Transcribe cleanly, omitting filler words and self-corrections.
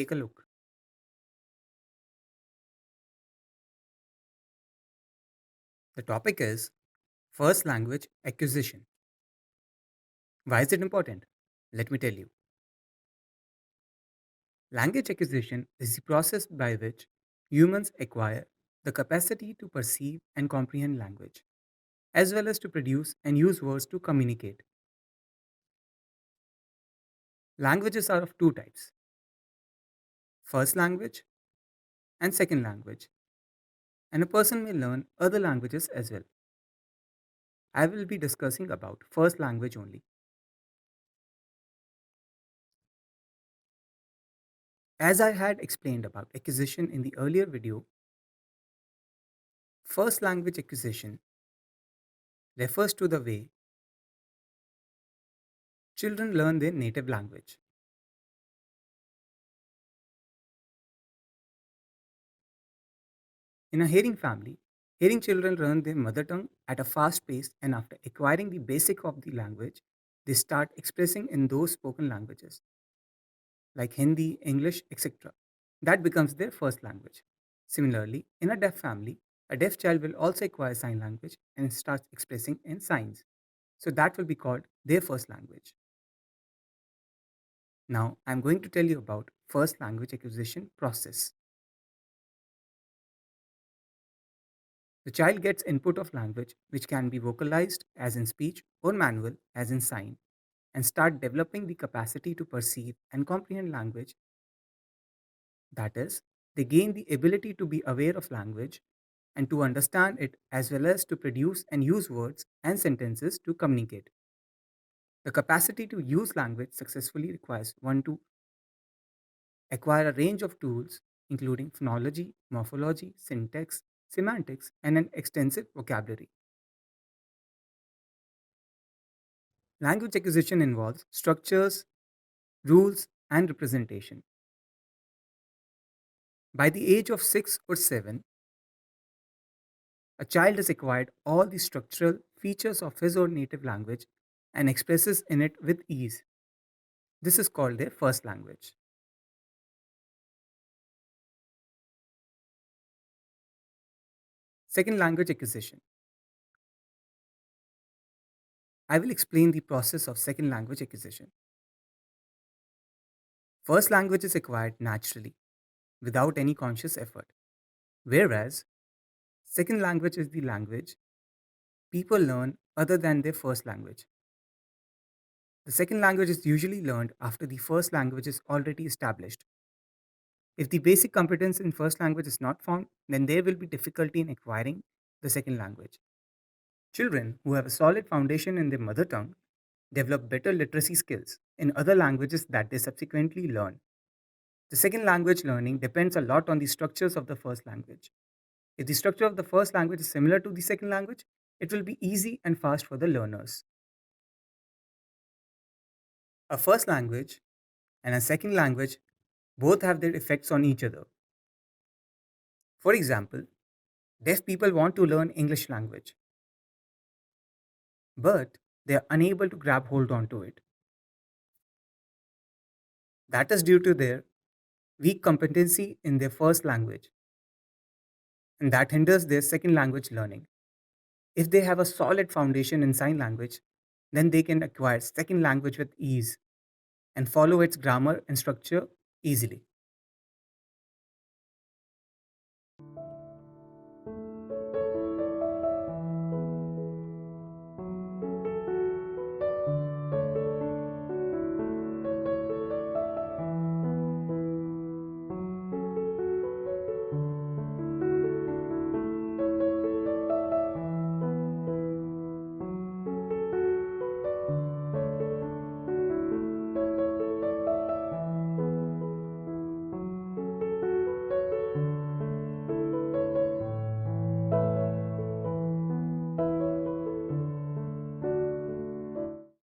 take a look. The topic is first language acquisition. Why is it important? Let me tell you. Language acquisition is the process by which humans acquire the capacity to perceive and comprehend language, as well as to produce and use words to communicate. Languages are of two types: first language and second language, and a person may learn other languages as well. I will be discussing about first language only. As I had explained about acquisition in the earlier video, first language acquisition refers to the way children learn their native language. In a hearing family, hearing children learn their mother tongue at a fast pace, and after acquiring the basic of the language, they start expressing in those spoken languages like Hindi, English, etc. That becomes their first language. Similarly, in a deaf family, a deaf child will also acquire sign language and starts expressing in signs. So that will be called their first language. Now, I'm going to tell you about first language acquisition process. The child gets input of language which can be vocalized as in speech or manual as in sign and start developing the capacity to perceive and comprehend language. That is, they gain the ability to be aware of language and to understand it as well as to produce and use words and sentences to communicate. The capacity to use language successfully requires one to acquire a range of tools including phonology, morphology, syntax, semantics, and an extensive vocabulary. Language acquisition involves structures, rules, and representation. By the age of 6 or 7, a child has acquired all the structural features of his or native language and expresses in it with ease. This is called their first language. Second language acquisition. I will explain the process of second language acquisition. First language is acquired naturally, without any conscious effort, whereas second language is the language people learn other than their first language. The second language is usually learned after the first language is already established. If the basic competence in first language is not found, then there will be difficulty in acquiring the second language. Children who have a solid foundation in their mother tongue develop better literacy skills in other languages that they subsequently learn. The second language learning depends a lot on the structures of the first language. If the structure of the first language is similar to the second language, it will be easy and fast for the learners. A first language and a second language both have their effects on each other. For example, deaf people want to learn English language, but they are unable to grab hold onto it. That is due to their weak competency in their first language, and that hinders their second language learning. If they have a solid foundation in sign language, then they can acquire second language with ease and follow its grammar and structure easily.